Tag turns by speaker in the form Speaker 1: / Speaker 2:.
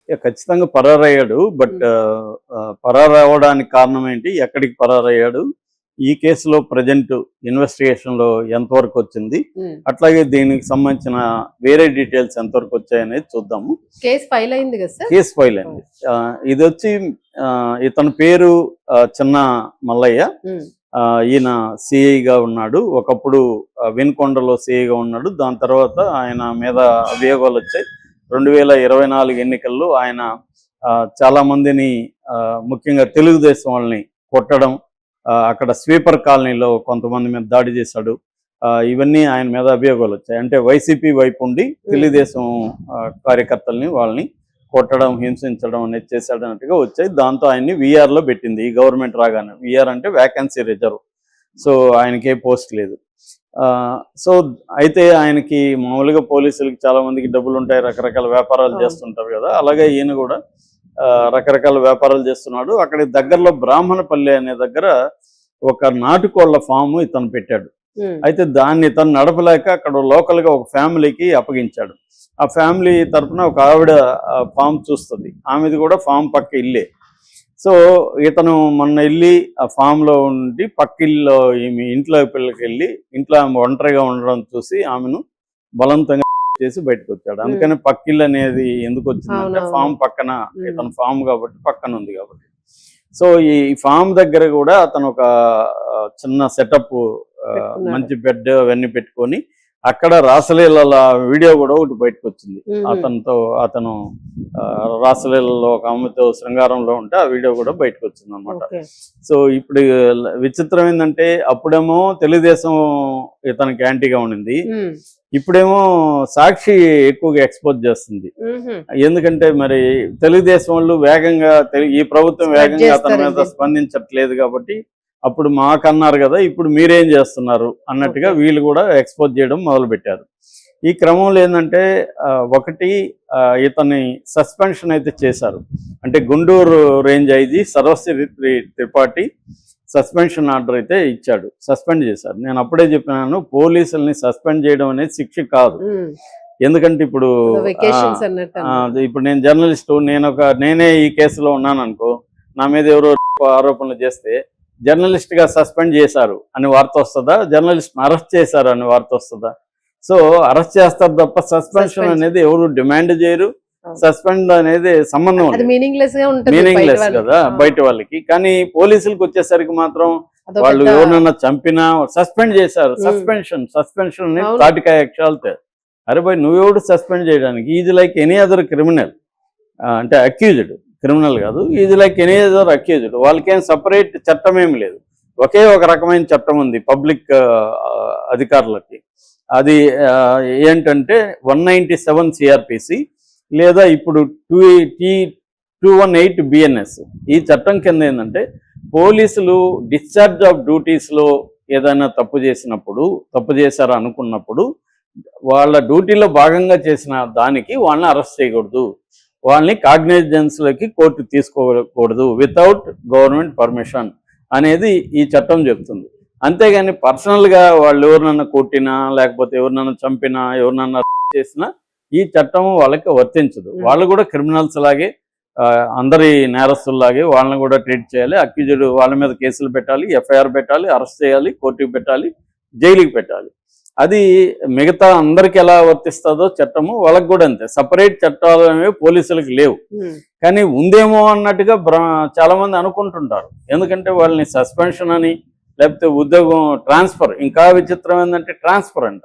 Speaker 1: ఖచ్చితంగా పరారయ్యాడు. బట్ పరారవ్వడానికి కారణం ఏంటి? ఎక్కడికి పరారయ్యాడు? ఈ కేసులో ప్రజెంట్ ఇన్వెస్టిగేషన్‌లో ఎంతవరకు వచ్చింది? అట్లాగే దీనికి సంబంధించిన వేరే డీటెయిల్స్ ఎంతవరకు వచ్చాయనేది చూద్దాము.
Speaker 2: కేసు ఫైల్ అయింది కదా సార్?
Speaker 1: కేసు ఫైల్ అయింది. ఇదొచ్చి ఇతని పేరు చిన్న మల్లయ్య. ఈయన సిఐగా ఉన్నాడు. ఒకప్పుడు వినుకొండలో సిఐగా ఉన్నాడు. దాని తర్వాత ఆయన మీద అభియోగాలు వచ్చాయి. 2024 ఎన్నికల్లో ఆయన చాలా మందిని ముఖ్యంగా తెలుగుదేశం వాళ్ళని కొట్టడం, అక్కడ స్వీపర్ కాలనీలో కొంతమంది మీద దాడి చేశాడు. ఇవన్నీ ఆయన మీద అభియోగాలు వచ్చాయి. అంటే వైసీపీ వైపు ఉండి తెలుగుదేశం కార్యకర్తల్ని వాళ్ళని కొట్టడం, హింసించడం అనేది చేశాడన్నట్టుగా వచ్చాయి. దాంతో ఆయన్ని వీఆర్లో పెట్టింది ఈ గవర్నమెంట్ రాగానే. వీఆర్ అంటే వ్యాకెన్సీ రిజర్వ్. సో ఆయనకే పోస్ట్ లేదు. సో అయితే ఆయనకి మామూలుగా పోలీసులకి చాలా మందికి డబ్బులు ఉంటాయి, రకరకాల వ్యాపారాలు చేస్తుంటారు కదా. అలాగే ఈయన కూడా రకరకాల వ్యాపారాలు చేస్తున్నాడు. అక్కడ దగ్గరలో బ్రాహ్మణపల్లి అనే దగ్గర ఒక నాటుకోళ్ల ఫామ్ ఇతను పెట్టాడు. అయితే దాన్ని ఇతను నడపలేక అక్కడ లోకల్ గా ఒక ఫ్యామిలీకి అప్పగించాడు. ఆ ఫ్యామిలీ తరఫున ఒక ఆవిడ ఫామ్ చూస్తుంది. ఆమెది కూడా ఫామ్ పక్క ఇల్లే. సో ఇతను మొన్న వెళ్ళి ఆ ఫామ్ లో ఉండి పక్కిల్లో ఈమె ఇంట్లో పిల్లకి వెళ్ళి ఇంట్లో ఆమె ఒంటరిగా ఉండడం చూసి ఆమెను బలవంతంగా చేసి బయటకు వచ్చాడు. అందుకని పక్కిల్లు అనేది ఎందుకు వచ్చిందంటే ఫామ్ పక్కన, ఇతను ఫామ్ కాబట్టి పక్కన ఉంది కాబట్టి. సో ఈ ఫామ్ దగ్గర కూడా అతను ఒక చిన్న సెటప్, మంచి బెడ్ అవన్నీ పెట్టుకొని అక్కడ రాసలీల వీడియో కూడా ఒకటి బయటకు వచ్చింది. అతను రాసలీలలో ఒక ఆమెతో శృంగారంలో ఉంటే ఆ వీడియో కూడా బయటకు వచ్చింది అనమాట. సో ఇప్పుడు విచిత్రం ఏంటంటే అప్పుడేమో తెలుగుదేశం ఇతనికి యాంటీగా ఉండింది, ఇప్పుడేమో సాక్షి ఎక్కువగా ఎక్స్పోజ్ చేస్తుంది. ఎందుకంటే మరి తెలుగుదేశం వాళ్ళు వేగంగా, ఈ ప్రభుత్వం వేగంగా అతని మీద స్పందించట్లేదు కాబట్టి అప్పుడు మాకన్నారు కదా, ఇప్పుడు మీరేం చేస్తున్నారు అన్నట్టుగా వీళ్ళు కూడా ఎక్స్పోజ్ చేయడం మొదలుపెట్టారు. ఈ క్రమంలో ఏంటంటే ఒకటి ఇతని సస్పెన్షన్ అయితే చేశారు. అంటే Guntur range IG Sarvashri Tripathi suspension order అయితే ఇచ్చాడు, సస్పెండ్ చేశారు. నేను అప్పుడే చెప్పినాను, పోలీసుల్ని సస్పెండ్ చేయడం అనేది శిక్ష కాదు. ఎందుకంటే ఇప్పుడు నేను జర్నలిస్టు, నేనే ఈ కేసులో ఉన్నాను అనుకో, నా మీద ఎవరో ఆరోపణలు చేస్తే జర్నలిస్ట్ గా సస్పెండ్ చేశారు అని వార్త వస్తుందా? జర్నలిస్ట్ అరెస్ట్ చేశారు అని వార్త వస్తుందా? సో అరెస్ట్ చేస్తారు తప్ప సస్పెన్షన్ అనేది ఎవరు డిమాండ్ చేయరు. సస్పెండ్ అనేది సంబంధం మీనింగ్లెస్ కదా బయట వాళ్ళకి. కానీ పోలీసులకు వచ్చేసరికి మాత్రం వాళ్ళు ఎవరినన్నా చంపినా సస్పెండ్ చేశారు. సస్పెన్షన్ అనేది తాటికాయ అక్షరాలతో. అరే భయ్, నువ్వెవడు సస్పెండ్ చేయడానికి? Is like any other criminal. అంటే అక్యూజ్డ్, క్రిమినల్ కాదు. Is like any other accused. వాళ్ళకేం సపరేట్ చట్టం ఏమి లేదు. ఒకే ఒక రకమైన చట్టం ఉంది పబ్లిక్ అధికారులకి. అది ఏంటంటే 197 సిఆర్పిసి లేదా ఇప్పుడు 218 బిఎన్ఎస్. ఈ చట్టం కింద ఏంటంటే పోలీసులు డిశ్చార్జ్ ఆఫ్ డ్యూటీస్లో ఏదైనా తప్పు చేశారు అనుకున్నప్పుడు వాళ్ళ డ్యూటీలో భాగంగా చేసిన దానికి వాళ్ళని అరెస్ట్ చేయకూడదు, వాళ్ళని కాగ్నిజెన్స్లోకి కోర్టు తీసుకోకూడదు వితౌట్ గవర్నమెంట్ పర్మిషన్ అనేది ఈ చట్టం చెప్తుంది. అంతేగాని పర్సనల్గా వాళ్ళు ఎవరినన్నా కొట్టినా, లేకపోతే ఎవరినన్నా చంపినా, ఎవరినన్నా చేసినా ఈ చట్టం వాళ్ళకి వర్తించదు. వాళ్ళు కూడా క్రిమినల్స్ లాగే, అందరి నేరస్తుల్లాగే వాళ్ళని కూడా ట్రీట్ చేయాలి. అక్యూజ్డ్ వాళ్ళ మీద కేసులు పెట్టాలి, ఎఫ్ఐఆర్ పెట్టాలి, అరెస్ట్ చేయాలి, కోర్టుకి పెట్టాలి, జైలుకి పెట్టాలి. అది మిగతా అందరికి ఎలా వర్తిస్తుందో చట్టము వాళ్ళకి కూడా అంతే. సపరేట్ చట్టాలు అనేవి పోలీసులకు లేవు. కానీ ఉందేమో అన్నట్టుగా చాలా మంది అనుకుంటుంటారు. ఎందుకంటే వాళ్ళని సస్పెన్షన్ అని, లేకపోతే ఉద్యోగం ట్రాన్స్ఫర్. ఇంకా విచిత్రం ఏంటంటే ట్రాన్స్ఫర్ అంట.